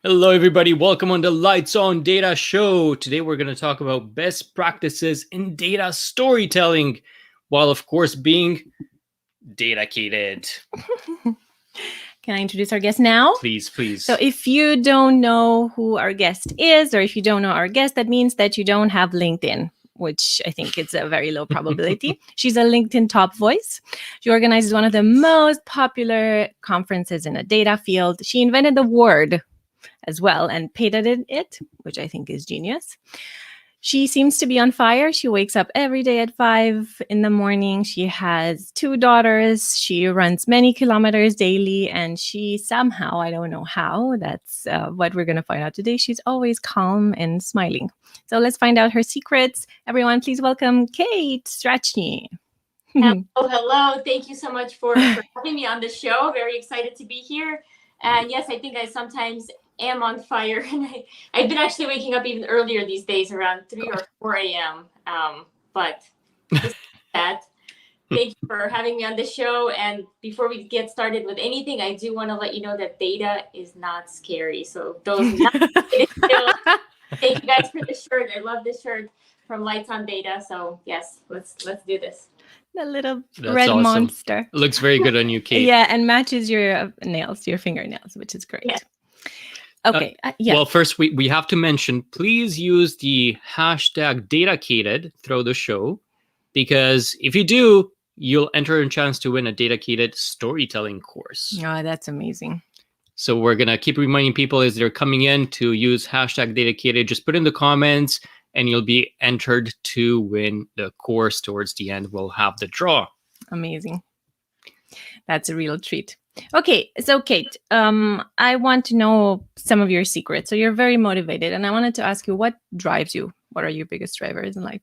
Hello, everybody. Welcome on the Lights on Data show. Today, we're going to talk about best practices in data storytelling, while, of course, being datacated. Can I introduce our guest now? Please, please. So if you don't know who our guest is, or if you don't know our guest, that means that you don't have LinkedIn, which I think it's a very low probability. She's a LinkedIn top voice. She organizes one of the most popular conferences in the data field. She invented the word as well and patented it, which I think is genius. She seems to be on fire. She wakes up every day at 5 in the morning. She has 2 daughters. She runs many kilometers daily. And she somehow, I don't know how, that's what we're going to find out today. She's always calm and smiling. So let's find out her secrets. Everyone, please welcome Kate Strachny. Hello. Thank you so much for having me on the show. Very excited to be here. And yes, I think I sometimes am on fire, and I've been actually waking up even earlier these days, around 3 or 4 a.m. But that. Thank you for having me on the show. And before we get started with anything, I do want to let you know that data is not scary. So those thank you guys for the shirt. I love this shirt from Lights on Data. So yes, let's do this. The little That's red awesome. monster. It looks very good on you, Kate. Yeah, and matches your nails, your fingernails, which is great. Yeah. Okay. Yeah. Well, first, we have to mention, please use the hashtag Datacated throughout the show, because if you do, you'll enter a chance to win a Datacated storytelling course. Oh, that's amazing. So we're going to keep reminding people as they're coming in to use hashtag Datacated. Just put in the comments and you'll be entered to win the course. Towards the end, we'll have the draw. Amazing. That's a real treat. Okay, so Kate, I want to know some of your secrets. So you're very motivated, and I wanted to ask you, what drives you? What are your biggest drivers in life?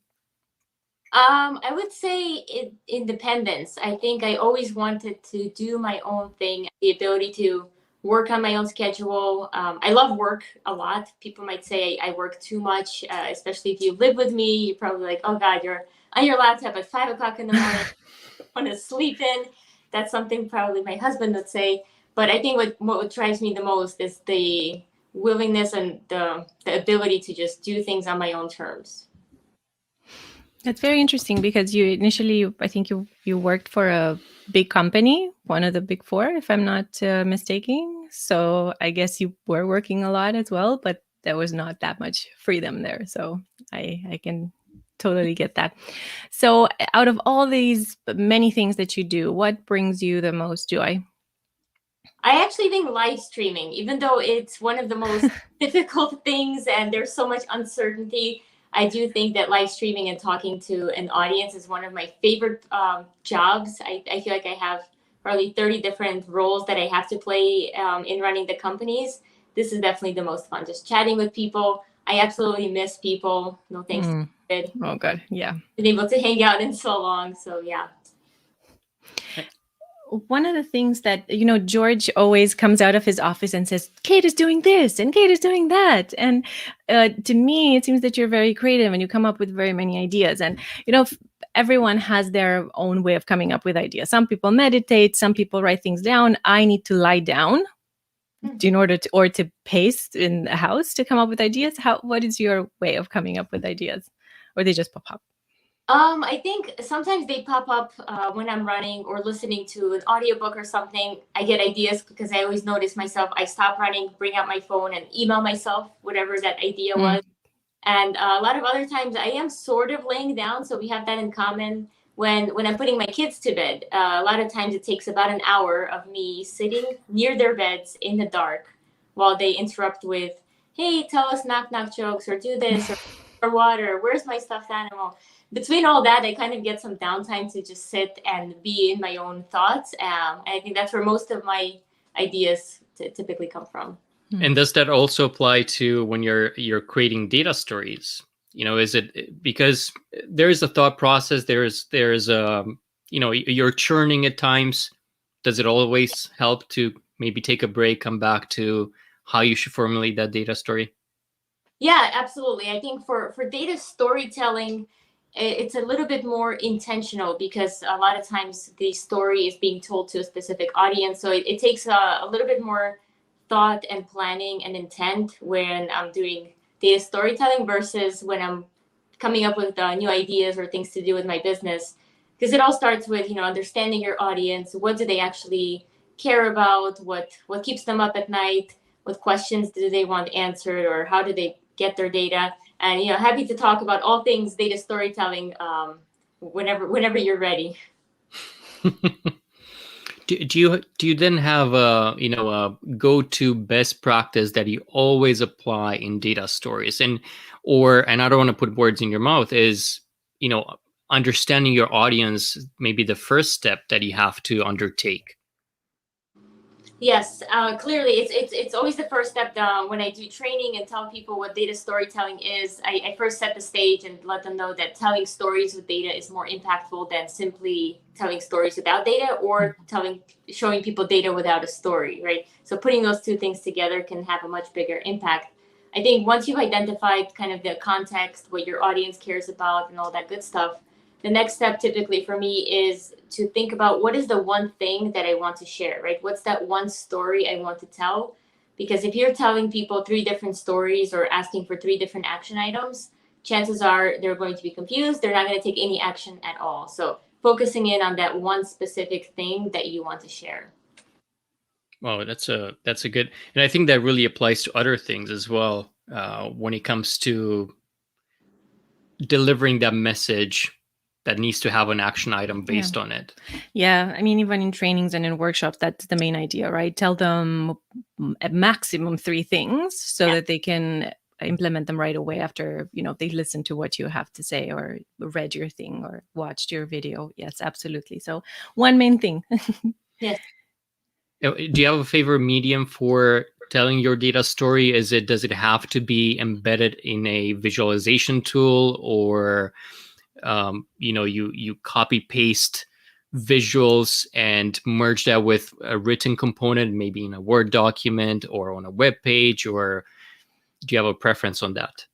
I would say independence. I think I always wanted to do my own thing, the ability to work on my own schedule. I love work a lot. People might say I work too much, especially if you live with me. You're probably like, oh God, you're on your laptop at 5 o'clock in the morning, want to sleep in. That's something probably my husband would say. But I think what drives me the most is the willingness and the ability to just do things on my own terms. That's very interesting, because you initially, I think you worked for a big company, one of the big 4, if I'm not mistaken. So I guess you were working a lot as well, but there was not that much freedom there. So I can totally get that. So out of all these many things that you do, what brings you the most joy? I actually think live streaming, even though it's one of the most difficult things and there's so much uncertainty, I do think that live streaming and talking to an audience is one of my favorite jobs. I feel like I have probably 30 different roles that I have to play in running the companies. This is definitely the most fun, just chatting with people. I absolutely miss people. No thanks to COVID. Oh, God. Yeah. Been able to hang out in so long. So, yeah. One of the things that, George always comes out of his office and says, Kate is doing this and Kate is doing that. And to me, it seems that you're very creative and you come up with very many ideas. And, everyone has their own way of coming up with ideas. Some people meditate, some people write things down. I need to lie down in order to pace in the house to come up with ideas. What is your way of coming up with ideas? Or they just pop up? I think sometimes they pop up when I'm running or listening to an audiobook or something. I get ideas because I always notice myself. I stop running, bring out my phone and email myself whatever that idea was. And a lot of other times I am sort of laying down. So we have that in common. When I'm putting my kids to bed, a lot of times it takes about an hour of me sitting near their beds in the dark while they interrupt with, hey, tell us knock knock jokes or do this or water. Where's my stuffed animal? Between all that, I kind of get some downtime to just sit and be in my own thoughts. I think that's where most of my ideas typically come from. And does that also apply to when you're creating data stories? Is it because there's a thought process, there's you're churning at times. Does it always help to maybe take a break, come back to how you should formulate that data story? Yeah, absolutely. I think for data storytelling, it's a little bit more intentional because a lot of times the story is being told to a specific audience. So it takes a little bit more thought and planning and intent when I'm doing data storytelling versus when I'm coming up with new ideas or things to do with my business. Because it all starts with, understanding your audience. What do they actually care about? What keeps them up at night? What questions do they want answered, or how do they get their data? And happy to talk about all things data storytelling whenever you're ready. Do you then have a go-to best practice that you always apply in data stories? And I don't want to put words in your mouth, is understanding your audience maybe the first step that you have to undertake? Yes, clearly, it's always the first step. When I do training and tell people what data storytelling is, I first set the stage and let them know that telling stories with data is more impactful than simply telling stories without data, or showing people data without a story, right? So putting those two things together can have a much bigger impact. I think once you've identified kind of the context, what your audience cares about, and all that good stuff, the next step typically for me is to think about what is the one thing that I want to share, right? What's that one story I want to tell? Because if you're telling people 3 different stories or asking for 3 different action items, chances are they're going to be confused. They're not going to take any action at all. So focusing in on that one specific thing that you want to share. Well, that's a good, and I think that really applies to other things as well, when it comes to delivering that message that needs to have an action item based on it. Yeah, I mean, even in trainings and in workshops, that's the main idea, right? Tell them at maximum 3 things so that they can implement them right away after, they listen to what you have to say or read your thing or watched your video. Yes, absolutely. So one main thing. Yes. Do you have a favorite medium for telling your data story? Does it have to be embedded in a visualization tool, or you copy paste visuals and merge that with a written component, maybe in a Word document or on a web page, or do you have a preference on that?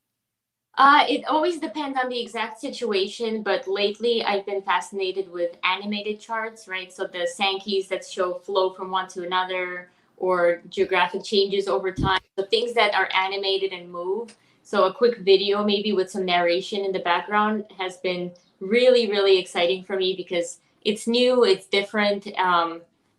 It always depends on the exact situation, but lately I've been fascinated with animated charts, right? So the Sankeys that show flow from one to another, or geographic changes over time. So things that are animated and move. So a quick video, maybe with some narration in the background, has been really, really exciting for me because it's new, it's different,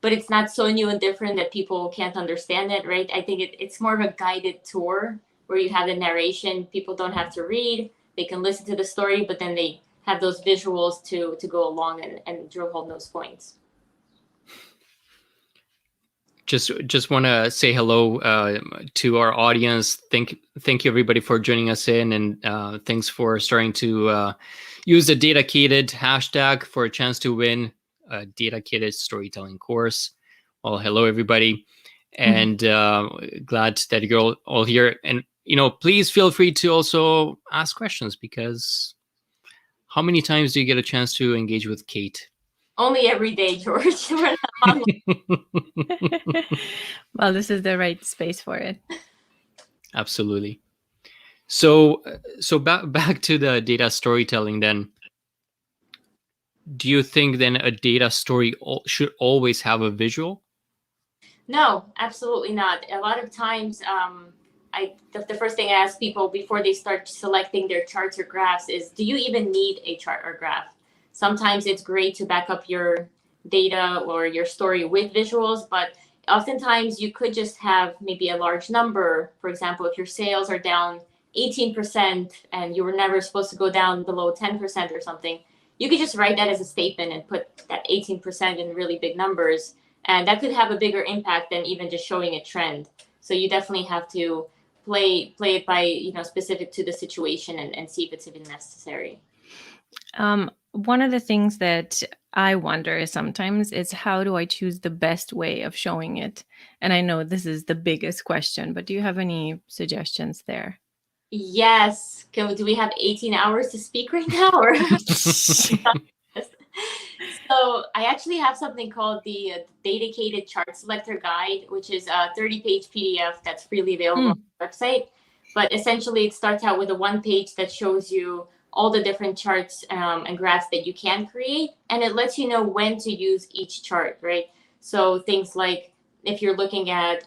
but it's not so new and different that people can't understand it, right? I think it's more of a guided tour where you have the narration. People don't have to read, they can listen to the story, but then they have those visuals to go along and drill home those points. Just want to say hello to our audience. Thank you everybody for joining us in, and thanks for starting to use the Datacated hashtag for a chance to win a Datacated storytelling course. Well, hello everybody, and glad that you're all here. And please feel free to also ask questions, because how many times do you get a chance to engage with Kate? Only every day, George. We're not Well, this is the right space for it. Absolutely. So back to the data storytelling then. Do you think then a data story should always have a visual? No, absolutely not. A lot of times, the first thing I ask people before they start selecting their charts or graphs is, do you even need a chart or graph? Sometimes it's great to back up your data or your story with visuals, but oftentimes you could just have maybe a large number. For example, if your sales are down 18% and you were never supposed to go down below 10% or something, you could just write that as a statement and put that 18% in really big numbers. And that could have a bigger impact than even just showing a trend. So you definitely have to play it by, specific to the situation and see if it's even necessary. One of the things that I wonder sometimes is, how do I choose the best way of showing it? And I know this is the biggest question, but do you have any suggestions there? Yes. Do we have 18 hours to speak right now? Or So I actually have something called the Datacated Chart Selector Guide, which is a 30-page PDF that's freely available on the website. But essentially, it starts out with a 1-page that shows you all the different charts and graphs that you can create. And it lets you know when to use each chart, right? So things like if you're looking at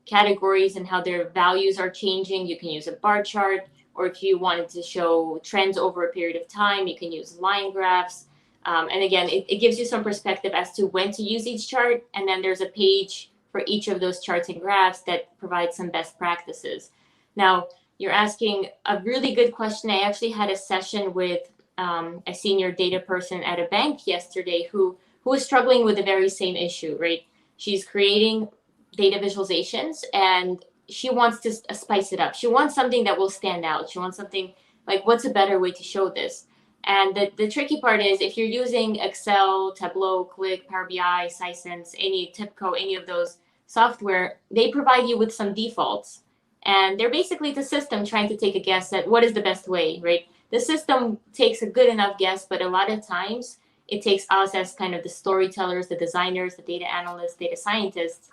categories and how their values are changing, you can use a bar chart. Or if you wanted to show trends over a period of time, you can use line graphs. And again, it gives you some perspective as to when to use each chart. And then there's a page for each of those charts and graphs that provides some best practices. Now, you're asking a really good question. I actually had a session with a senior data person at a bank yesterday who was struggling with the very same issue, right? She's creating data visualizations and she wants to spice it up. She wants something that will stand out. She wants something like, what's a better way to show this? And the tricky part is if you're using Excel, Tableau, Click, Power BI, Sisense, any TIBCO, any of those software, they provide you with some defaults. And they're basically the system trying to take a guess at what is the best way, right? The system takes a good enough guess, but a lot of times it takes us as kind of the storytellers, the designers, the data analysts, data scientists.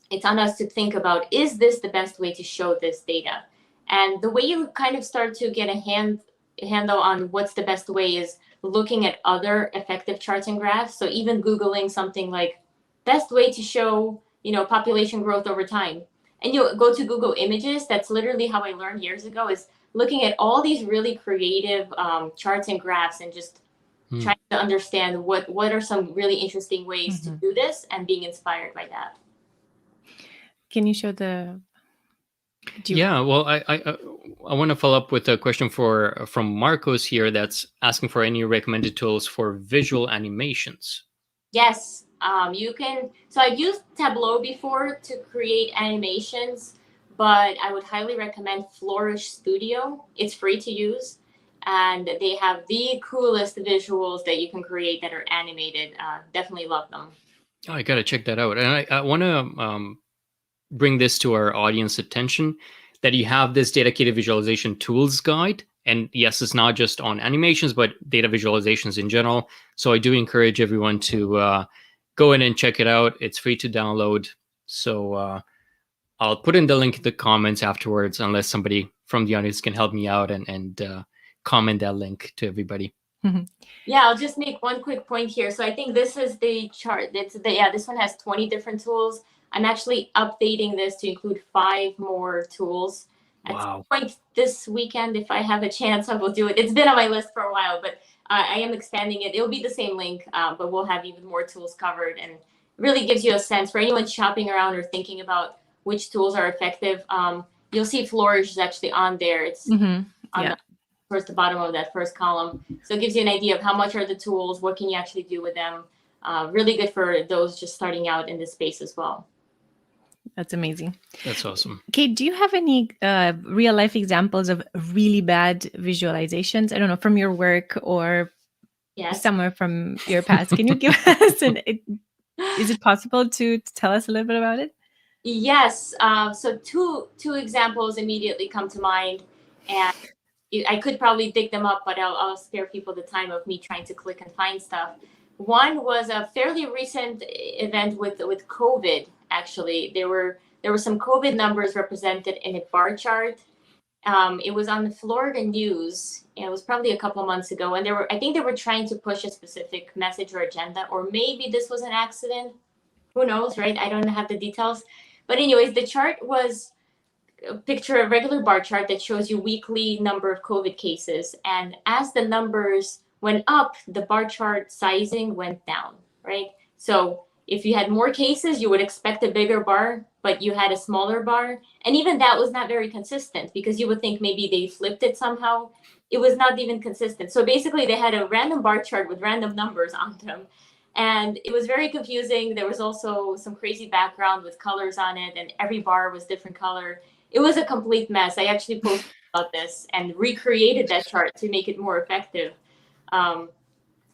It's on us to think about, is this the best way to show this data? And the way you kind of start to get a handle on what's the best way is looking at other effective charts and graphs. So even Googling something like best way to show, population growth over time. And you go to Google Images. That's literally how I learned years ago, is looking at all these really creative charts and graphs and just trying to understand what are some really interesting ways to do this and being inspired by that. Can you show the? Yeah, well, I want to follow up with a question from Marcos here that's asking for any recommended tools for visual animations. Yes, you can. So I've used Tableau before to create animations, but I would highly recommend Flourish Studio. It's free to use, and they have the coolest visuals that you can create that are animated. Definitely love them. Oh, I gotta check that out, and I want to bring this to our audience attention, that you have this Datacated Visualization Tools Guide. And yes, it's not just on animations, but data visualizations in general. So I do encourage everyone to go in and check it out. It's free to download. So I'll put in the link in the comments afterwards, unless somebody from the audience can help me out and comment that link to everybody. Yeah, I'll just make one quick point here. So I think this is the chart. This one has 20 different tools. I'm actually updating this to include 5 more tools. Wow. At some point this weekend, if I have a chance, I will do it. It's been on my list for a while, but I am expanding it. It'll be the same link, but we'll have even more tools covered, and really gives you a sense for anyone shopping around or thinking about which tools are effective. You'll see Flourish is actually on there. It's towards the bottom of that first column. So it gives you an idea of how much are the tools, what can you actually do with them. Really good for those just starting out in this space as well. That's amazing. That's awesome. Kate, do you have any real life examples of really bad visualizations? I don't know, from your work or somewhere from your past. Can you give us is it possible to tell us a little bit about it? Yes. So two examples immediately come to mind, and I could probably dig them up, but I'll spare people the time of me trying to click and find stuff. One was a fairly recent event with COVID. Actually, there were some COVID numbers represented in a bar chart. It was on the Florida news. It was probably a couple of months ago, and I think they were trying to push a specific message or agenda, or maybe this was an accident. Who knows, right? I don't have the details. But anyways, the chart was picture a regular bar chart that shows you weekly number of COVID cases, and as the numbers went up, the bar chart sizing went down, right? So if you had more cases, you would expect a bigger bar, but you had a smaller bar. And even that was not very consistent, because you would think maybe they flipped it somehow. It was not even consistent. So basically they had a random bar chart with random numbers on them. And it was very confusing. There was also some crazy background with colors on it, and every bar was different color. It was a complete mess. I actually posted about this and recreated that chart to make it more effective.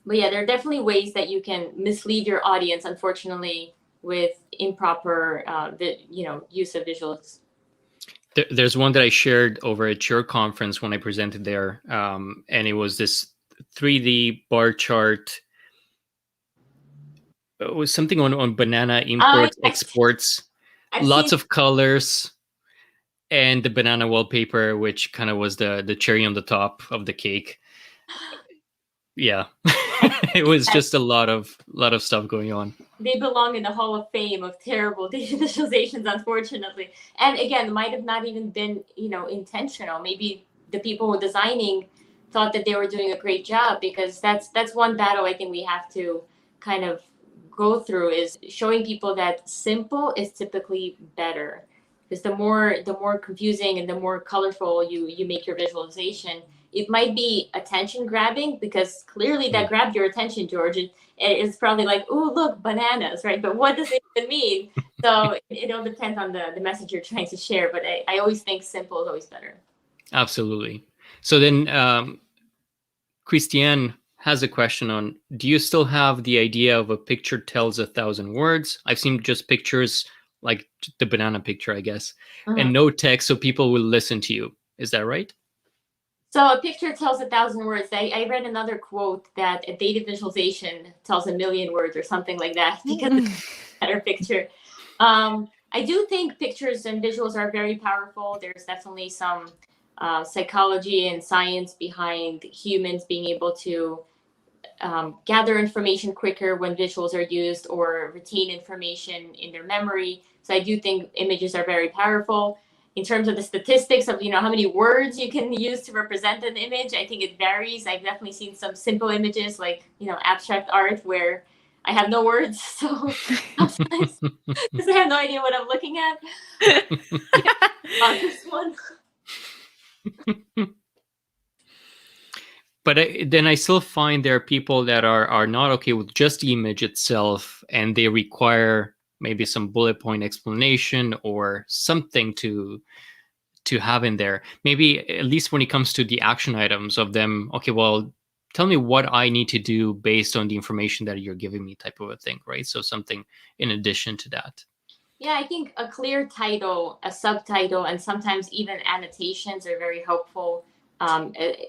But yeah, there are definitely ways that you can mislead your audience, unfortunately, with improper, use of visuals. There's one that I shared over at your conference when I presented there, and it was this 3D bar chart. It was something on banana imports, exports, lots of colors, and the banana wallpaper, which kind of was the cherry on the top of the cake. Yeah. It was just a lot of stuff going on. they belong in the Hall of Fame of terrible data visualizations, unfortunately. And again, might have not even been, intentional. Maybe the people who were designing thought that they were doing a great job, because that's one battle I think we have to kind of go through, is showing people that simple is typically better. Because the more confusing and the more colorful you make your visualization, it might be attention grabbing, because clearly that grabbed your attention, George. It's probably like, oh, look, bananas, right? But what does it even mean? So it all depends on the message you're trying to share. But I always think simple is always better. Absolutely. So then Christiane has a question on, do you still have the idea of a picture tells 1,000 words? I've seen just pictures like the banana picture, I guess, and no text, so people will listen to you. Is that right? So a picture tells 1,000 words. I read another quote that a data visualization tells 1,000,000 words or something like that, because it's a better picture. I do think pictures and visuals are very powerful. There's definitely some psychology and science behind humans being able to gather information quicker when visuals are used, or retain information in their memory. So I do think images are very powerful. In terms of the statistics of how many words you can use to represent an image, I think it varies. I've definitely seen some simple images like abstract art where I have no words, so sometimes because I have no idea what I'm looking at. This one. But then I still find there are people that are not okay with just the image itself, and they require maybe some bullet point explanation or something to have in there. Maybe at least when it comes to the action items of them, okay, well, tell me what I need to do based on the information that you're giving me, type of a thing, right? So something in addition to that. Yeah, I think a clear title, a subtitle, and sometimes even annotations are very helpful,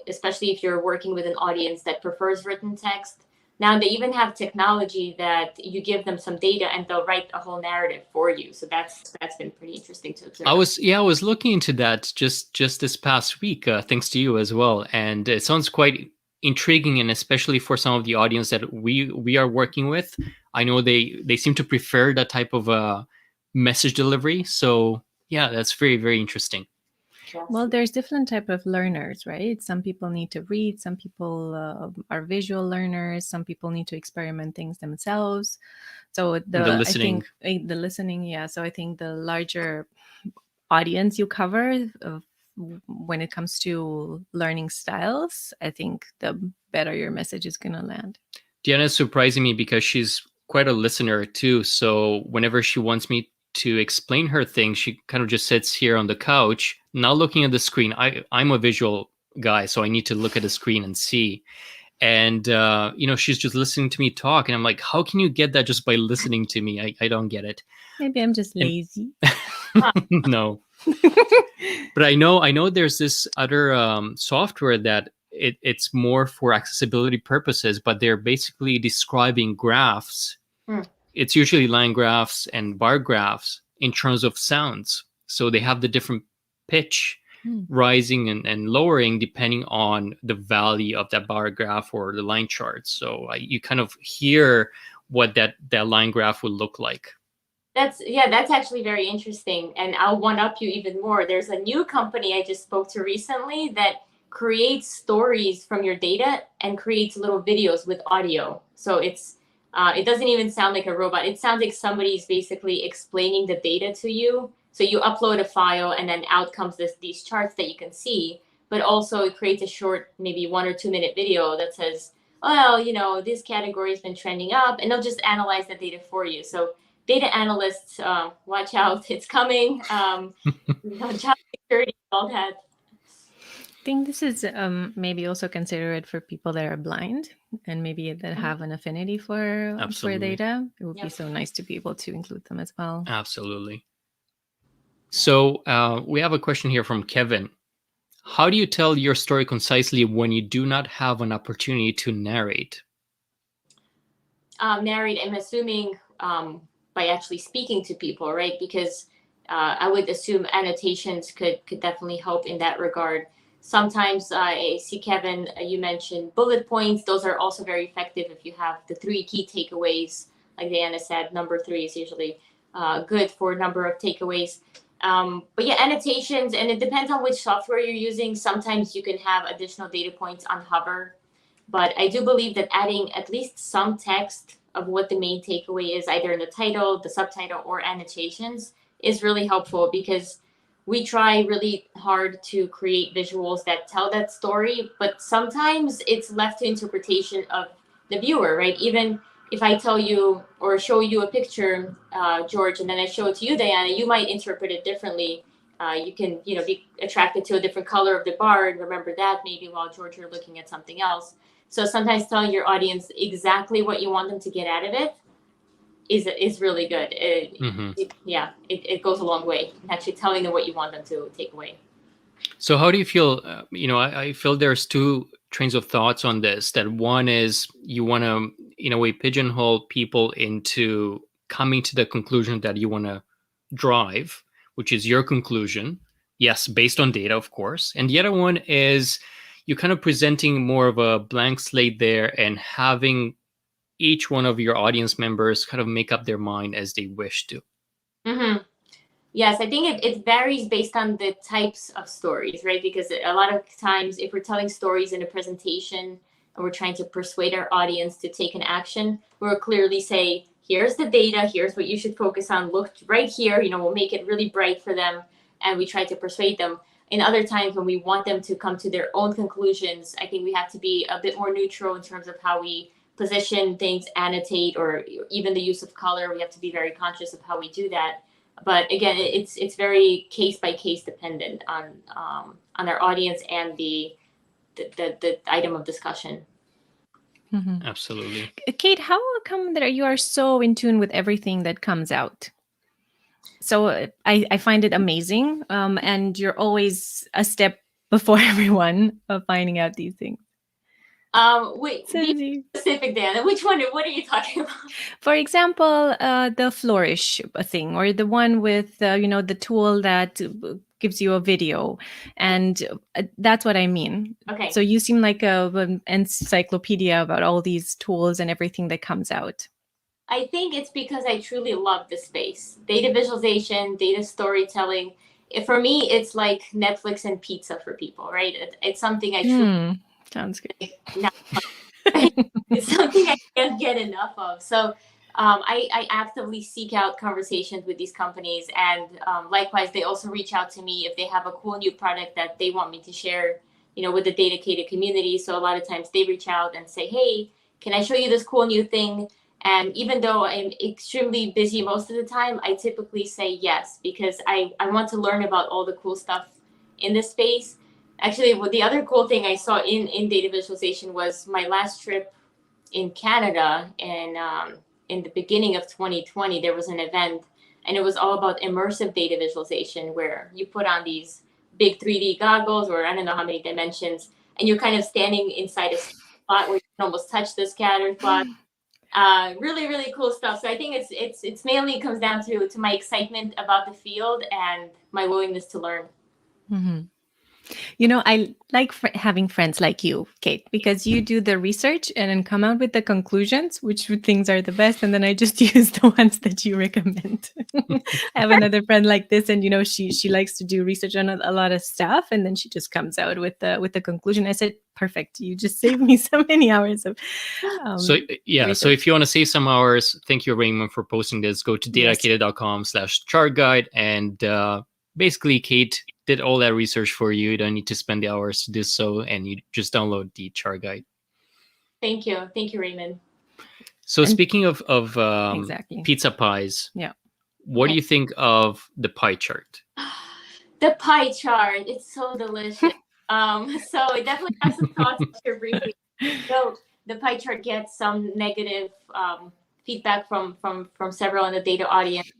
especially if you're working with an audience that prefers written text. Now they even have technology that you give them some data and they'll write a whole narrative for you. So that's been pretty interesting to observe. I was looking into that just this past week, thanks to you as well, and it sounds quite intriguing, and especially for some of the audience that we are working with. I know they seem to prefer that type of message delivery. So yeah, that's very, very interesting. Well, there's different type of learners, right? Some people need to read, some people are visual learners, some people need to experiment things themselves. So the listening. I think the listening, yeah. So I think the larger audience you cover when it comes to learning styles, I think the better your message is going to land. Diana is surprising me because she's quite a listener too. So whenever she wants me to explain her thing, she kind of just sits here on the couch, not looking at the screen. I'm a visual guy, so I need to look at the screen and see. And she's just listening to me talk, and I'm like, how can you get that just by listening to me? I don't get it. Maybe I'm just lazy. No. But I know there's this other software that it's more for accessibility purposes, but they're basically describing graphs. It's usually line graphs and bar graphs in terms of sounds. So they have the different pitch rising and lowering depending on the value of that bar graph or the line chart. So you kind of hear what that line graph would look like. That's actually very interesting. And I'll one up you even more. There's a new company I just spoke to recently that creates stories from your data and creates little videos with audio. So it doesn't even sound like a robot. It sounds like somebody's basically explaining the data to you. So you upload a file and then out comes these charts that you can see, but also it creates a short, maybe 1 or 2 minute video that says, well, this category has been trending up, and they'll just analyze the data for you. So data analysts, watch out, it's coming. Job security, all that. I think this is maybe also considerate for people that are blind and maybe that have an affinity for data. It would be so nice to be able to include them as well. Absolutely. So we have a question here from Kevin. How do you tell your story concisely when you do not have an opportunity to narrate? Narrate, I'm assuming by actually speaking to people, right? Because I would assume annotations could definitely help in that regard. Sometimes I see, Kevin, you mentioned bullet points. Those are also very effective if you have the 3 key takeaways like Diana said, number 3 is usually good for a number of takeaways. But yeah, annotations, and it depends on which software you're using. Sometimes you can have additional data points on hover, but I do believe that adding at least some text of what the main takeaway is, either in the title, the subtitle, or annotations, is really helpful, because we try really hard to create visuals that tell that story, but sometimes it's left to interpretation of the viewer, right? Even if I tell you or show you a picture, George, and then I show it to you, Diana, you might interpret it differently. You can, be attracted to a different color of the bar and remember that maybe, while George, you're looking at something else. So sometimes telling your audience exactly what you want them to get out of it is really good. It goes a long way, actually telling them what you want them to take away. So how do you feel? I feel there's two trains of thoughts on this. That one is you want to, in a way, pigeonhole people into coming to the conclusion that you want to drive, which is your conclusion. Yes, based on data, of course. And the other one is you're kind of presenting more of a blank slate there and having each one of your audience members kind of make up their mind as they wish to. Mm-hmm. Yes, I think it varies based on the types of stories, right? Because a lot of times, if we're telling stories in a presentation and we're trying to persuade our audience to take an action, we'll clearly say, here's the data, here's what you should focus on, look right here, we'll make it really bright for them, and we try to persuade them. In other times, when we want them to come to their own conclusions, I think we have to be a bit more neutral in terms of how we position things, annotate, or even the use of color. We have to be very conscious of how we do that. But again, it's very case by case dependent on our audience and the item of discussion. Mm-hmm. Absolutely. Kate, how come that you are so in tune with everything that comes out? So I find it amazing, and you're always a step before everyone of finding out these things. Wait, be specific, Dan. Which one? What are you talking about? For example, the flourish thing, or the one with the tool that gives you a video, and that's what I mean. Okay. So you seem like an encyclopedia about all these tools and everything that comes out. I think it's because I truly love the space. Data visualization, data storytelling. For me, it's like Netflix and pizza for people, right? It's something I truly sounds good. It's something I can't get enough of. So I actively seek out conversations with these companies, and likewise, they also reach out to me if they have a cool new product that they want me to share, with the Datacated community. So a lot of times they reach out and say, hey, can I show you this cool new thing? And even though I'm extremely busy most of the time, I typically say yes, because I want to learn about all the cool stuff in this space. Actually, the other cool thing I saw in data visualization was my last trip in Canada, and in the beginning of 2020, there was an event, and it was all about immersive data visualization, where you put on these big 3D goggles, or I don't know how many dimensions, and you're kind of standing inside a spot where you can almost touch the scatter plot. Really, really cool stuff. So I think it's mainly comes down to my excitement about the field and my willingness to learn. Mm-hmm. I like having friends like you, Kate, because you do the research and then come out with the conclusions, which things are the best. And then I just use the ones that you recommend. I have another friend like this, and, she likes to do research on a lot of stuff. And then she just comes out with the conclusion. I said, perfect. You just saved me so many hours of research. So if you want to save some hours, thank you, Raymond, for posting this. Go to datacated.com/chart guide, and basically Kate did all that research for you. You don't need to spend the hours to do so, and you just download the chart guide. Thank you, Raymond. So speaking of exactly. pizza pies, yeah, what do you think of the pie chart? The pie chart, it's so delicious. So it definitely has some thoughts here briefly. So the pie chart gets some negative feedback from several in the data audience.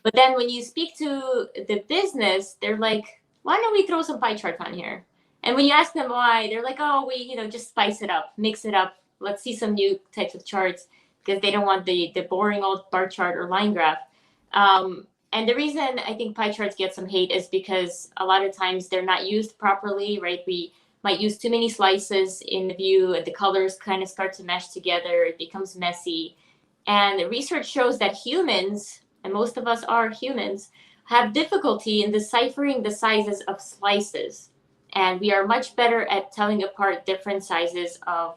But then when you speak to the business, they're like, why don't we throw some pie charts on here? And when you ask them why, they're like, oh, we, just spice it up, mix it up. Let's see some new types of charts, because they don't want the boring old bar chart or line graph. And the reason I think pie charts get some hate is because a lot of times they're not used properly, right? We might use too many slices in the view, and the colors kind of start to mesh together. It becomes messy. And research shows that humans, and most of us are humans, have difficulty in deciphering the sizes of slices. And we are much better at telling apart different sizes of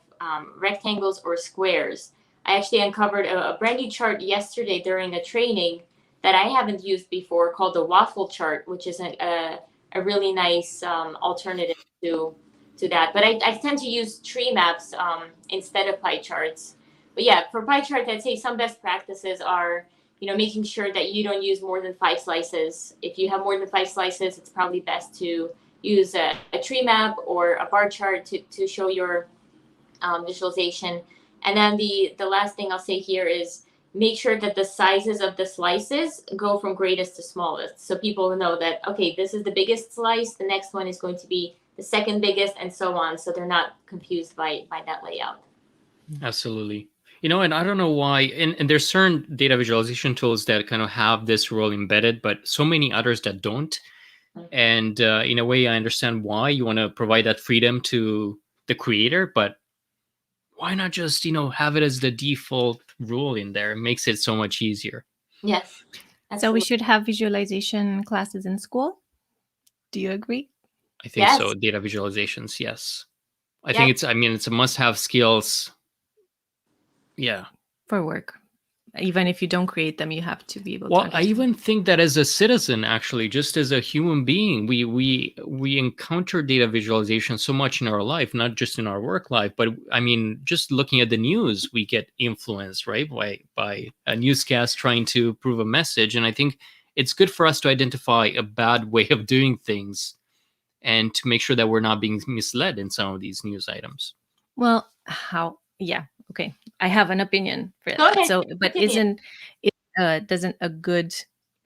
rectangles or squares. I actually uncovered a brand new chart yesterday during a training that I haven't used before called the waffle chart, which is a really nice alternative to that. But I tend to use tree maps instead of pie charts. But yeah, for pie chart, I'd say some best practices are, making sure that you don't use more than 5 slices. If you have more than 5 slices, it's probably best to use a tree map or a bar chart to show your visualization. And then the last thing I'll say here is make sure that the sizes of the slices go from greatest to smallest. So people know that, okay, this is the biggest slice, the next one is going to be the second biggest, and so on. So they're not confused by that layout. Absolutely. And I don't know why, and there's certain data visualization tools that kind of have this role embedded, but so many others that don't. And in a way, I understand why you want to provide that freedom to the creator, but why not just, have it as the default rule in there? It makes it so much easier. Yes. So we should have visualization classes in school. Do you agree? I think so. Data visualizations, yes. I think it's a must-have skills. Yeah. For work. Even if you don't create them, you have to be able to. Well, I even think that as a citizen, actually, just as a human being, we encounter data visualization so much in our life, not just in our work life, but I mean, just looking at the news, we get influenced, right, by a newscast trying to prove a message. And I think it's good for us to identify a bad way of doing things and to make sure that we're not being misled in some of these news items. Well, okay. I have an opinion for that. So, but doesn't a good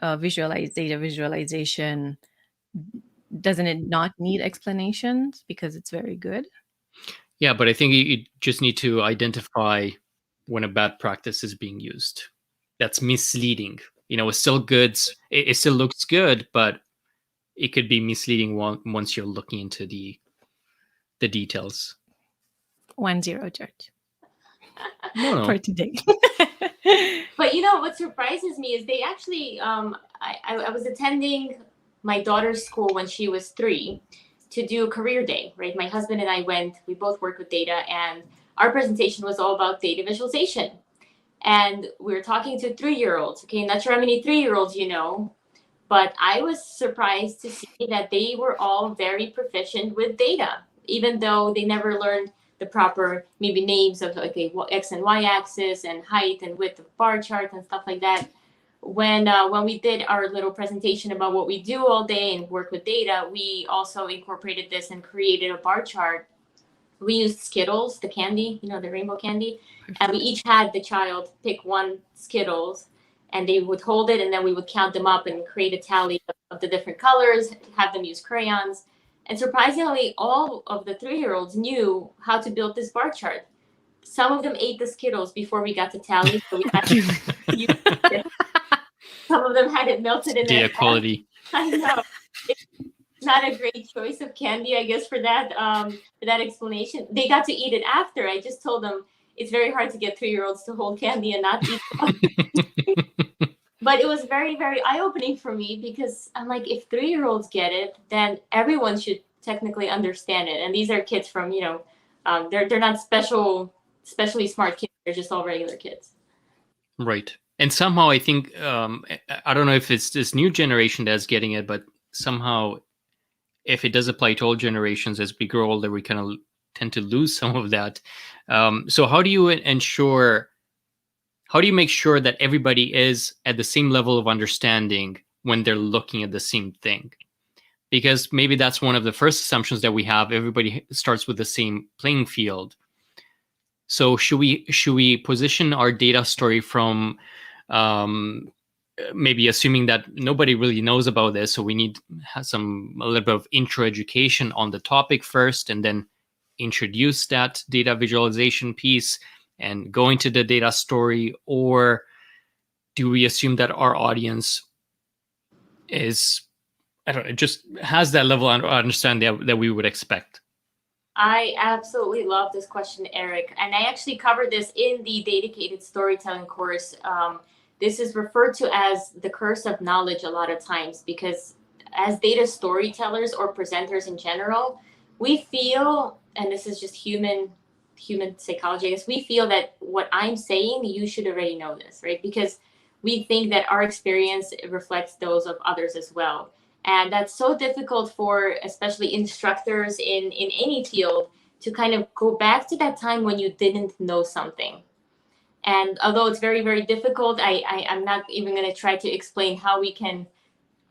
data visualization, doesn't it not need explanations because it's very good? Yeah, but I think you just need to identify when a bad practice is being used. That's misleading. It's still good. It still looks good, but it could be misleading once you're looking into the details. 1-0, George. No. For today. But what surprises me is they actually, I was attending my daughter's school when she was 3 to do a career day, right? My husband and I went, we both work with data, and our presentation was all about data visualization. And we were talking to 3-year-olds. Okay, not sure how many 3-year-olds you know, but I was surprised to see that they were all very proficient with data, even though they never learned the proper maybe names of X and Y axis and height and width of bar chart and stuff like that. When we did our little presentation about what we do all day and work with data, we also incorporated this and created a bar chart. We used Skittles, the candy, the rainbow candy, and we each had the child pick one Skittles, and they would hold it, and then we would count them up and create a tally of the different colors, have them use crayons. And surprisingly, all of the 3-year-olds knew how to build this bar chart. Some of them ate the Skittles before we got to tally. So we had to use it. Some of them had it melted in their data quality. I know. It's not a great choice of candy, I guess, for that explanation. They got to eat it after. I just told them it's very hard to get 3-year-olds to hold candy and not eat it. But it was very, very eye-opening for me because I'm like, if 3-year-olds get it, then everyone should technically understand it. And these are kids from, they're not especially smart kids. They're just all regular kids. Right. And somehow I think, I don't know if it's this new generation that's getting it, but somehow if it does apply to all generations, as we grow older, we kind of tend to lose some of that. So how do you make sure that everybody is at the same level of understanding when they're looking at the same thing? Because maybe that's one of the first assumptions that we have. Everybody starts with the same playing field. So should we position our data story from maybe assuming that nobody really knows about this, so we need a little bit of intro education on the topic first, and then introduce that data visualization piece and go into the data story? Or do we assume that our audience is, just has that level of understanding that we would expect? I absolutely love this question, Eric. And I actually covered this in the Datacated Storytelling course. This is referred to as the curse of knowledge a lot of times, because as data storytellers or presenters in general, we feel, and this is just human psychology, I guess, we feel that what I'm saying, you should already know this, right? Because we think that our experience reflects those of others as well. And that's so difficult for especially instructors in any field to kind of go back to that time when you didn't know something. And although it's very, very difficult, I'm not even going to try to explain how we can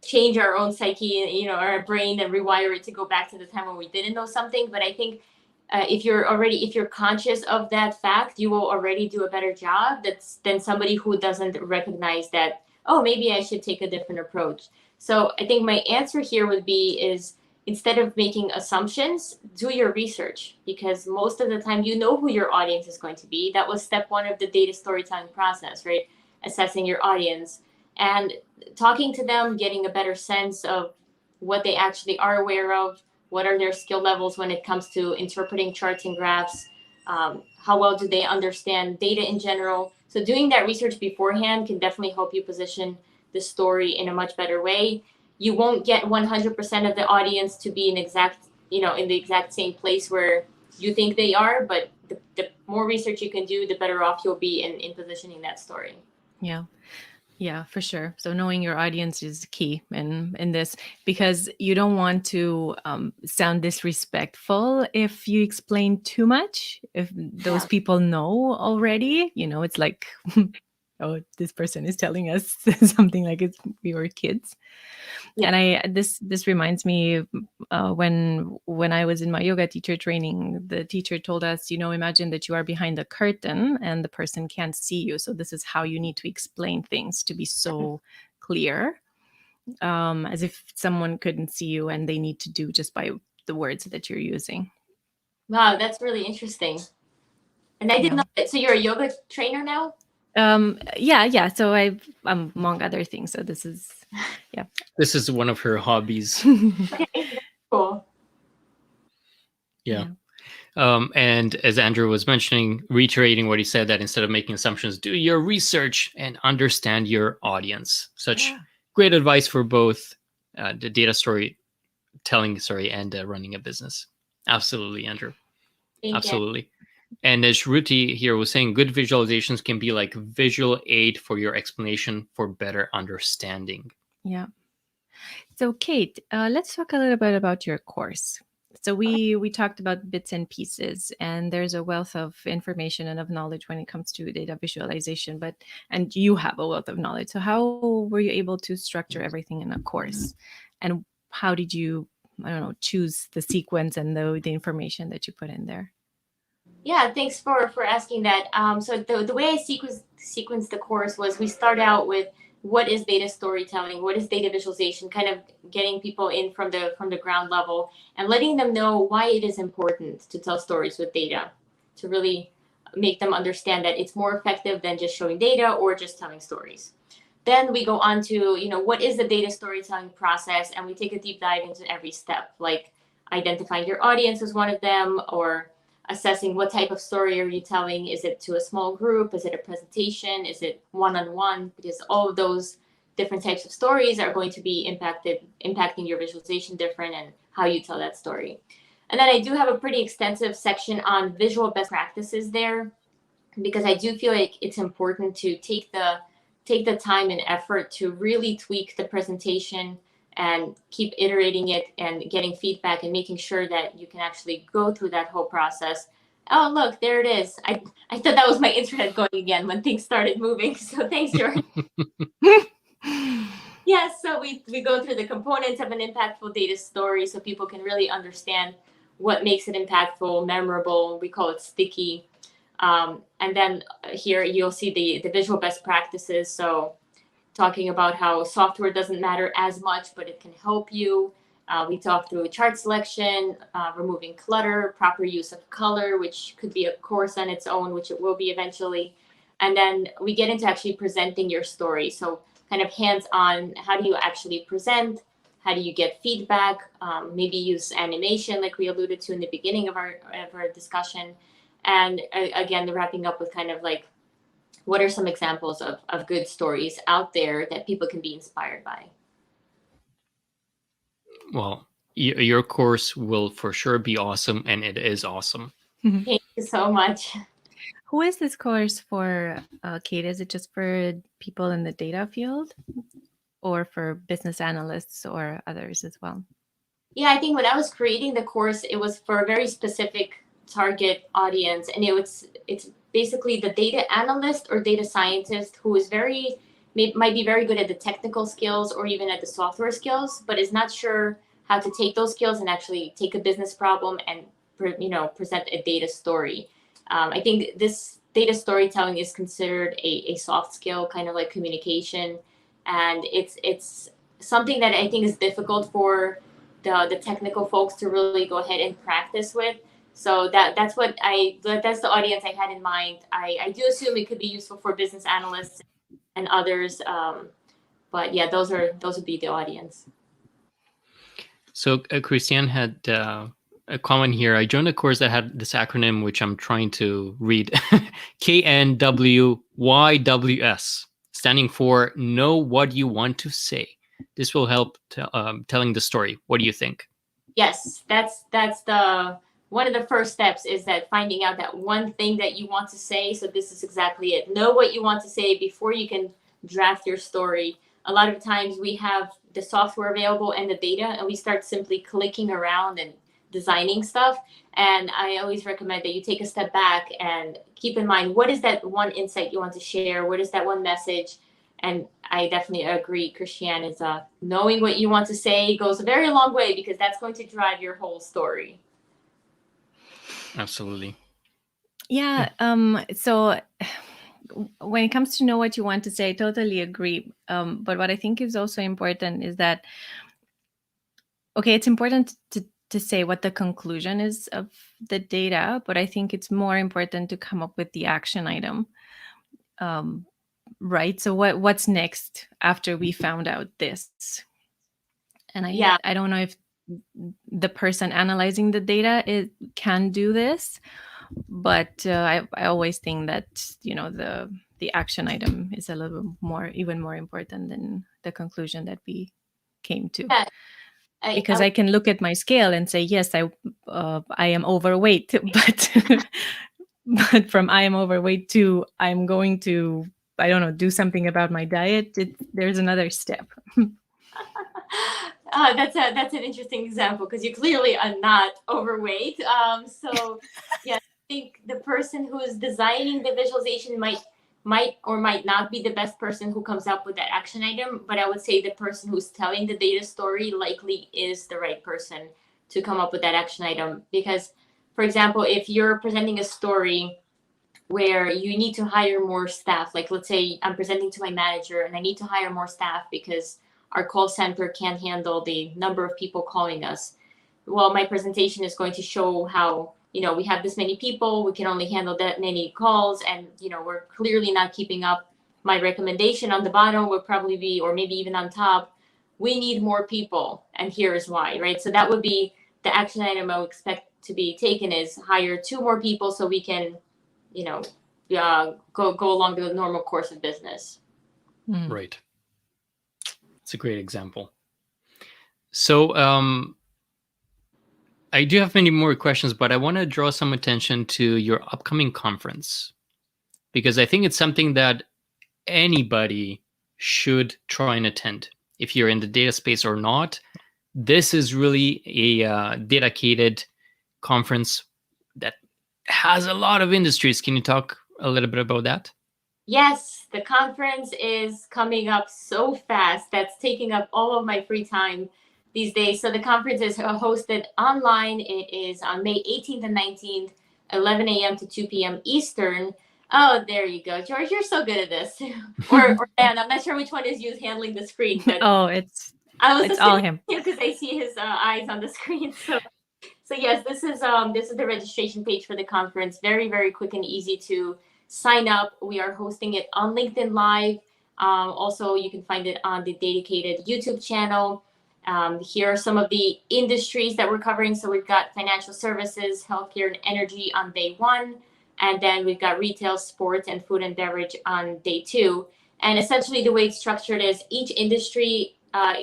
change our own psyche, our brain, and rewire it to go back to the time when we didn't know something. But I think if you're conscious of that fact, you will already do a better job than somebody who doesn't recognize that, oh, maybe I should take a different approach. So I think my answer here would be is, instead of making assumptions, do your research, because most of the time you know who your audience is going to be. That was step one of the data storytelling process, right? Assessing your audience and talking to them, getting a better sense of what they actually are aware of, what are their skill levels when it comes to interpreting charts and graphs, how well do they understand data in general. So doing that research beforehand can definitely help you position the story in a much better way. You won't get 100% of the audience to be in the exact same place where you think they are, but the more research you can do, the better off you'll be in positioning that story. Yeah. Yeah, for sure. So knowing your audience is key in this, because you don't want to sound disrespectful if you explain too much. If those people know already, it's like, oh, this person is telling us something like we were kids. Yeah. And this reminds me when I was in my yoga teacher training, the teacher told us, imagine that you are behind a curtain and the person can't see you. So this is how you need to explain things to be so clear, as if someone couldn't see you and they need to do just by the words that you're using. Wow, that's really interesting. And I didn't know that. So you're a yoga trainer now? Yeah. So I'm among other things. So this is, yeah. This is one of her hobbies. Okay, cool. Yeah. And as Andrew was mentioning, reiterating what he said, that instead of making assumptions, do your research and understand your audience. Such great advice for both the data storytelling, and running a business. Absolutely, Andrew. Absolutely. And as Shruti here was saying, good visualizations can be like visual aid for your explanation for better understanding. Yeah. So Kate, let's talk a little bit about your course. So we talked about bits and pieces, and there's a wealth of information and of knowledge when it comes to data visualization, and you have a wealth of knowledge. So how were you able to structure everything in a course? And how did you, choose the sequence and the information that you put in there? Yeah, thanks for asking that. So the way I sequenced the course was, we start out with what is data storytelling, what is data visualization, kind of getting people in from the ground level and letting them know why it is important to tell stories with data, to really make them understand that it's more effective than just showing data or just telling stories. Then we go on to, what is the data storytelling process, and we take a deep dive into every step, like identifying your audience as one of them, or assessing what type of story are you telling. Is it to a small group? Is it a presentation? Is it one-on-one? Because all of those different types of stories are going to be impacting your visualization different and how you tell that story. And then I do have a pretty extensive section on visual best practices there, because I do feel like it's important to take the time and effort to really tweak the presentation and keep iterating it and getting feedback and making sure that you can actually go through that whole process. Oh, look, there it is. I thought that was my internet going again when things started moving. So thanks, George. Yes, so we go through the components of an impactful data story so people can really understand what makes it impactful, memorable. We call it sticky. And then here you'll see the visual best practices. So talking about how software doesn't matter as much, but it can help you. We talk through chart selection, removing clutter, proper use of color, which could be a course on its own, which it will be eventually. And then we get into actually presenting your story. So kind of hands-on, how do you actually present? how do you get feedback, maybe use animation like we alluded to in the beginning of our discussion. And again, wrapping up with kind of like, what are some examples of good stories out there that people can be inspired by? Well, your course will for sure be awesome, and it is awesome. Thank you so much. Who is this course for, Kate? Is it just for people in the data field or for business analysts or others as well? Yeah, I think when I was creating the course, it was for a very specific target audience, and it's basically the data analyst or data scientist who is might be very good at the technical skills or even at the software skills, but is not sure how to take those skills and actually take a business problem and present a data story. I think this data storytelling is considered a soft skill, kind of like communication, and it's something that I think is difficult for the technical folks to really go ahead and practice with. So that's the audience I had in mind. I do assume it could be useful for business analysts and others, but yeah, those would be the audience. So Christiane had a comment here. I joined a course that had this acronym, which I'm trying to read, KNWYWS, standing for Know What You Want to Say. This will help telling the story. What do you think? Yes, that's the one of the first steps, is that finding out that one thing that you want to say. So this is exactly it. Know what you want to say before you can draft your story. A lot of times we have the software available and the data, and we start simply clicking around and designing stuff. And I always recommend that you take a step back and keep in mind, what is that one insight you want to share? What is that one message? And I definitely agree, Christiane, is knowing what you want to say goes a very long way, because that's going to drive your whole story. Absolutely. Yeah. So when it comes to know what you want to say, I totally agree. But what I think is also important is that, okay, it's important to say what the conclusion is of the data, but I think it's more important to come up with the action item. Right. So what's next after we found out this? And I don't know if the person analyzing the data can do this, but I always think that the action item is a little even more important than the conclusion that we came to. Yeah. Because I can look at my scale and say, yes, I am overweight, but from I am overweight to I'm going to, I don't know, do something about my diet. There's another step. That's an interesting example, because you clearly are not overweight. So yeah, I think the person who is designing the visualization might or might not be the best person who comes up with that action item. But I would say the person who's telling the data story likely is the right person to come up with that action item. Because, for example, if you're presenting a story where you need to hire more staff, like let's say I'm presenting to my manager and I need to hire more staff because our call center can't handle the number of people calling us. Well, my presentation is going to show how, we have this many people, we can only handle that many calls, and, we're clearly not keeping up. My recommendation on the bottom would probably be, or maybe even on top, we need more people, and here is why, right? So that would be the action item I would expect to be taken, is hire 2 more people so we can, go along the normal course of business. Right. It's a great example. So I do have many more questions, but I want to draw some attention to your upcoming conference, because I think it's something that anybody should try and attend. If you're in the data space or not, this is really a Datacated conference that has a lot of industries. Can you talk a little bit about that? Yes, the conference is coming up so fast. That's taking up all of my free time these days. So the conference is hosted online. It is on May 18th and 19th, 11 a.m. to 2 p.m. Eastern. Oh, there you go, George. You're so good at this. or Dan, I'm not sure which one is you handling the screen. But it's all him, because I see his eyes on the screen. So yes, this is the registration page for the conference. Very, very quick and easy to sign up. We are hosting it on LinkedIn Live. Also, you can find it on the Datacated YouTube channel. Here are some of the industries that we're covering. So we've got financial services, healthcare, and energy on day 1. And then we've got retail, sports, and food and beverage on day 2. And essentially the way it's structured is each industry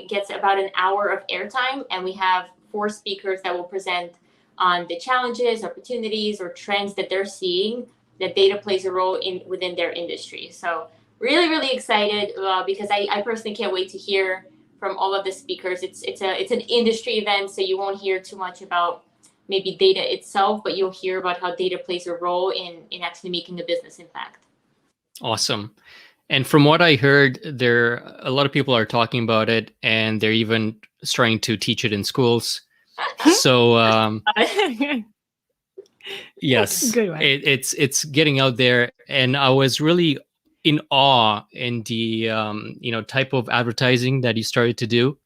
gets about an hour of airtime, and we have 4 speakers that will present on the challenges, opportunities, or trends that they're seeing that data plays a role in within their industry. So really, really excited because I personally can't wait to hear from all of the speakers. It's an industry event, so you won't hear too much about maybe data itself, but you'll hear about how data plays a role in actually making a business impact. Awesome. And from what I heard, a lot of people are talking about it, and they're even starting to teach it in schools. So yes, Good one. it's getting out there, and I was really in awe in the type of advertising that you started to do.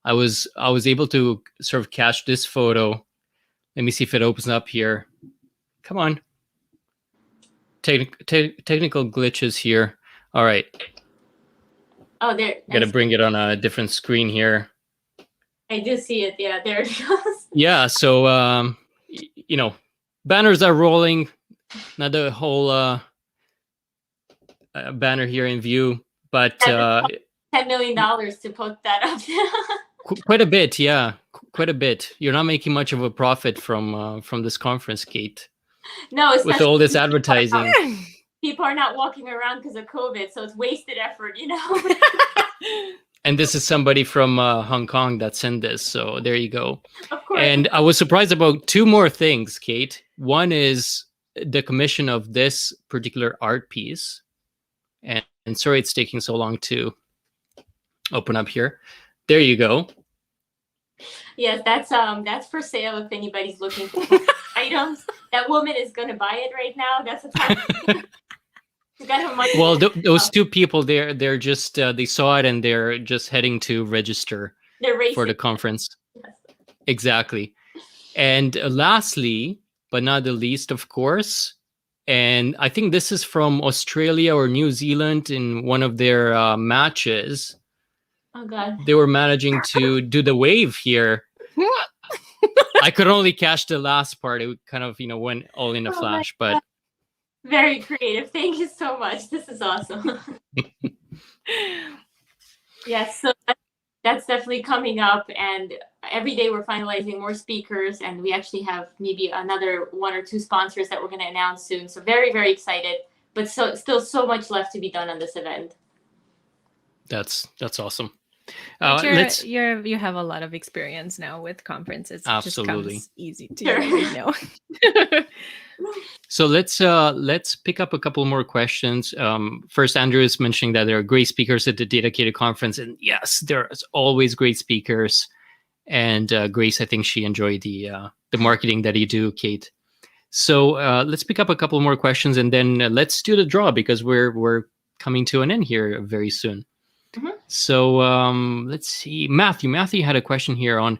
I was able to sort of catch this photo. Let me see if it opens up here. Come on. Technical glitches here. All right. Oh, there. Got to bring it on a different screen here. I do see it. Yeah, there it goes. Yeah. So, banners are rolling. Not the whole banner here in view, but $10 million to put that up. quite a bit. Yeah, quite a bit. You're not making much of a profit from this conference, Kate. No, with all this advertising. People are not walking around because of COVID, so it's wasted effort, And this is somebody from Hong Kong that sent this, so there you go. Of course. And I was surprised about 2 more things, Kate. One is the commission of this particular art piece, and sorry it's taking so long to open up here. There you go. Yes, that's for sale if anybody's looking for items. That woman is going to buy it right now. That's a time. Well, those 2 people, they're just they saw it and they're just heading to register for the conference. Yes. Exactly. And lastly, but not the least, of course, and I think this is from Australia or New Zealand in one of their matches. Oh God! They were managing to do the wave here. I could only catch the last part. It kind of went all in a flash, but. Very creative. Thank you so much. This is awesome. Yes, so that's definitely coming up, and every day we're finalizing more speakers, and we actually have maybe another 1 or 2 sponsors that we're going to announce soon. So very, very excited, but still so much left to be done on this event. That's awesome. You have a lot of experience now with conferences. Absolutely. It just comes easy to you. So let's pick up a couple more questions. First, Andrew is mentioning that there are great speakers at the Datacated Conference, and yes, there's always great speakers. And Grace, I think she enjoyed the marketing that you do, Kate. So let's pick up a couple more questions, and then let's do the draw because we're coming to an end here very soon. Mm-hmm. So let's see. Matthew had a question here on,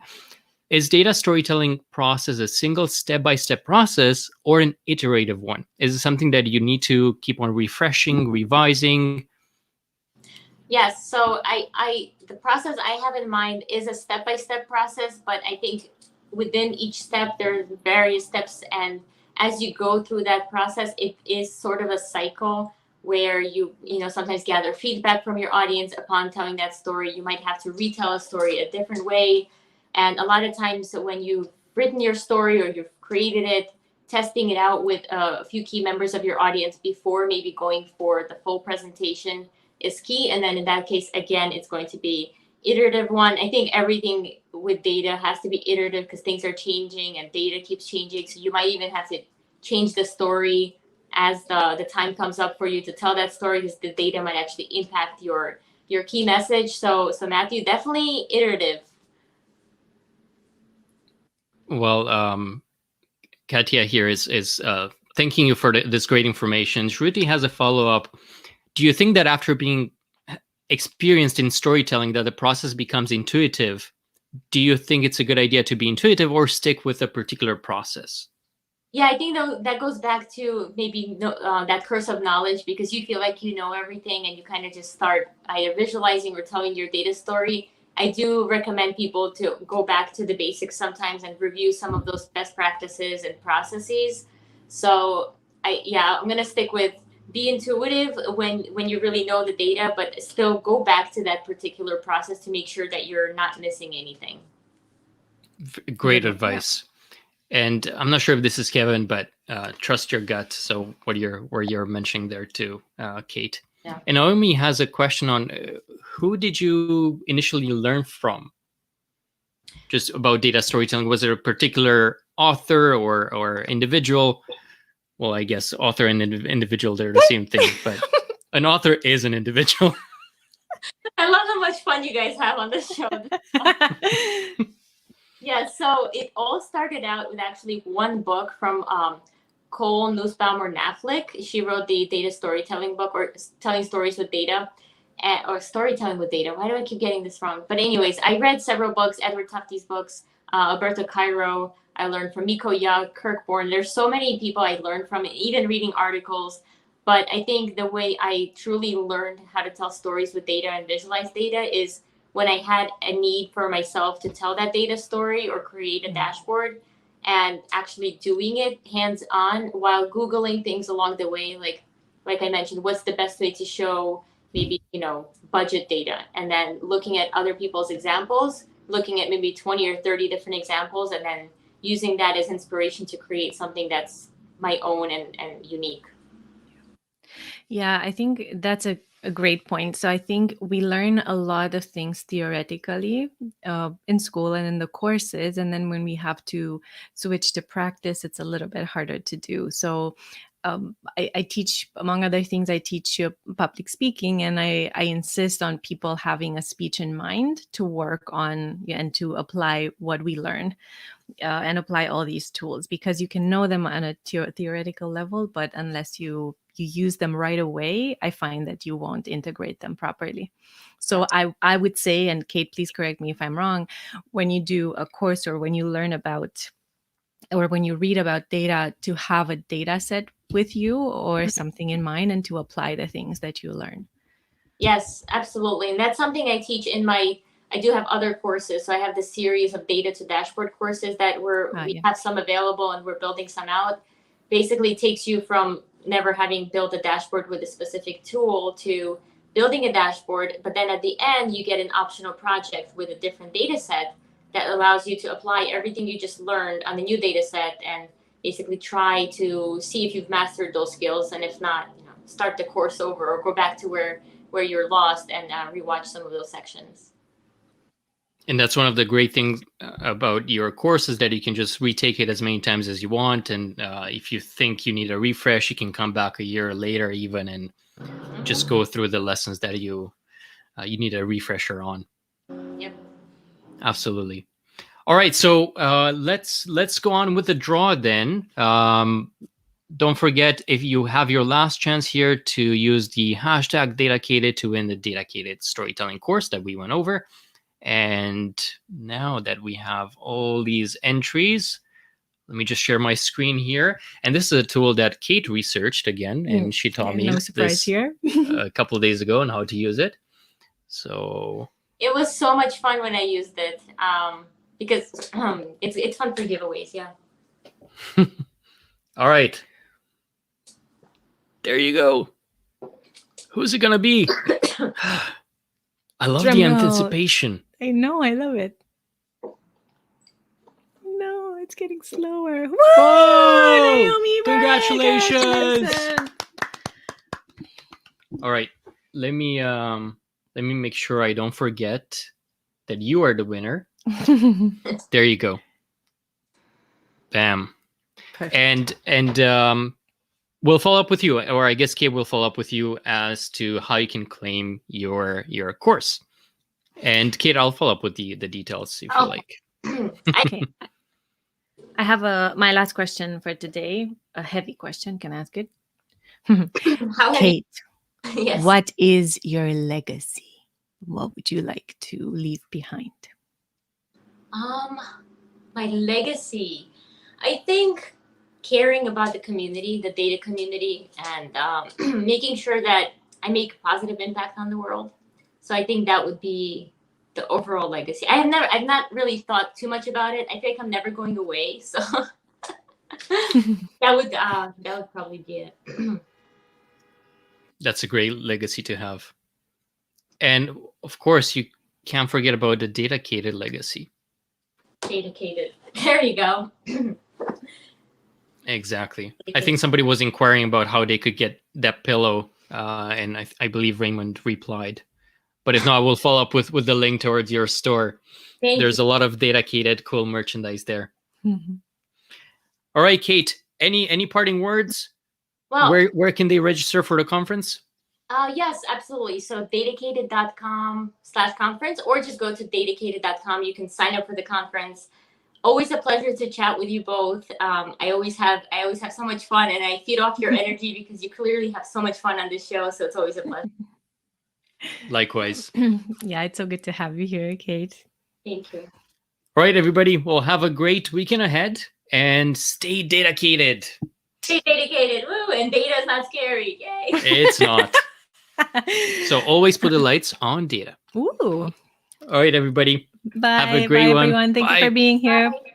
is data storytelling process a single step-by-step process or an iterative one? Is it something that you need to keep on refreshing, revising? Yes. So the process I have in mind is a step-by-step process, but I think within each step, there are various steps. And as you go through that process, it is sort of a cycle where you sometimes gather feedback from your audience upon telling that story. You might have to retell a story a different way. And a lot of times when you've written your story or you've created it, testing it out with a few key members of your audience before maybe going for the full presentation is key. And then in that case, again, it's going to be iterative one. I think everything with data has to be iterative because things are changing and data keeps changing. So you might even have to change the story as the time comes up for you to tell that story, because the data might actually impact your key message. So Matthew, definitely iterative. Well, Katya here is thanking you for this great information. Shruti has a follow-up. Do you think that after being experienced in storytelling that the process becomes intuitive? Do you think it's a good idea to be intuitive or stick with a particular process? Yeah, I think that goes back to maybe that curse of knowledge, because you feel like you know everything and you kind of just start either visualizing or telling your data story. I do recommend people to go back to the basics sometimes and review some of those best practices and processes. So I'm gonna stick with be intuitive when you really know the data, but still go back to that particular process to make sure that you're not missing anything. Great advice. And I'm not sure if this is Kevin, but trust your gut. So what you're mentioning there too, Kate. Yeah. And Naomi has a question on who did you initially learn from? Just about data storytelling. Was it a particular author or individual? Well, I guess author and individual, they're the same thing, but an author is an individual. I love how much fun you guys have on this show. Yeah, so it all started out with actually one book from Cole Nussbaum or Knaflic. She wrote the data storytelling book, or telling stories with data, or storytelling with data. Why do I keep getting this wrong? But anyways, I read several books, Edward Tufte's books, Alberto Cairo. I learned from Miko Young, Kirk Bourne. There's so many people I learned from, even reading articles. But I think the way I truly learned how to tell stories with data and visualize data is when I had a need for myself to tell that data story or create a dashboard, and actually doing it hands-on while Googling things along the way. Like I mentioned, what's the best way to show maybe, budget data, and then looking at other people's examples, looking at maybe 20 or 30 different examples, and then using that as inspiration to create something that's my own and unique. Yeah, I think that's a great point. So I think we learn a lot of things theoretically in school and in the courses. And then when we have to switch to practice, it's a little bit harder to do. So I teach, among other things, I teach public speaking, and I insist on people having a speech in mind to work on and to apply what we learn. And apply all these tools, because you can know them on a theoretical level, but unless you use them right away, I find that you won't integrate them properly. So I would say, and Kate, please correct me if I'm wrong, when you do a course or when you learn about or when you read about data, to have a data set with you or something in mind and to apply the things that you learn. Yes, absolutely. And that's something I teach in I do have other courses. So I have the series of data to dashboard courses that we have some available, and we're building some out. Basically takes you from never having built a dashboard with a specific tool to building a dashboard. But then at the end, you get an optional project with a different data set that allows you to apply everything you just learned on the new data set and basically try to see if you've mastered those skills. And if not, start the course over or go back to where you're lost and rewatch some of those sections. And that's one of the great things about your course, is that you can just retake it as many times as you want. And if you think you need a refresh, you can come back a year later even and just go through the lessons that you need a refresher on. Yep. Absolutely. All right. So let's go on with the draw then. Don't forget, if you have your last chance here, to use the hashtag Datacated to win the Datacated storytelling course that we went over. And now that we have all these entries, let me just share my screen here. And this is a tool that Kate researched again, and she taught me no surprise this here. a couple of days ago on how to use it. So it was so much fun when I used it, because it's fun for giveaways. Yeah. All right. There you go. Who's it gonna be? I love the anticipation. I know, I love it. No, it's getting slower. Whoa! Oh, Naomi, congratulations! All right, let me make sure I don't forget that you are the winner. There you go. Bam. Perfect. And we'll follow up with you, or I guess Kate will follow up with you as to how you can claim your course. And Kate, I'll follow up with the details if you like. Okay. I have my last question for today, a heavy question. Can I ask it? Kate, yes. What is your legacy? What would you like to leave behind? My legacy, I think caring about the community, the data community, and making sure that I make a positive impact on the world. So I think that would be the overall legacy. I've not really thought too much about it. I think I'm never going away, so that would probably be it. That's a great legacy to have. And of course, you can't forget about the Datacated legacy. Datacated. There you go. Exactly. I think somebody was inquiring about how they could get that pillow, and I believe Raymond replied. But if not, we'll follow up with the link towards your store. There's a lot of Datacated cool merchandise there. Mhm. All right, Kate. Any parting words? Well, Where can they register for the conference? Yes, absolutely. So datacated.com/conference, or just go to datacated.com. You can sign up for the conference. Always a pleasure to chat with you both. I always have so much fun, and I feed off your energy because you clearly have so much fun on this show. So it's always a pleasure. Likewise. Yeah, it's so good to have you here, Kate. Thank you. All right, everybody. Well, have a great weekend ahead and stay Datacated. Stay dedicated. Woo! And data is not scary. Yay! It's not. So always put the lights on data. Ooh. All right, everybody. Bye. Have a great Bye, one. everyone. Thank Bye. you for being here. Bye.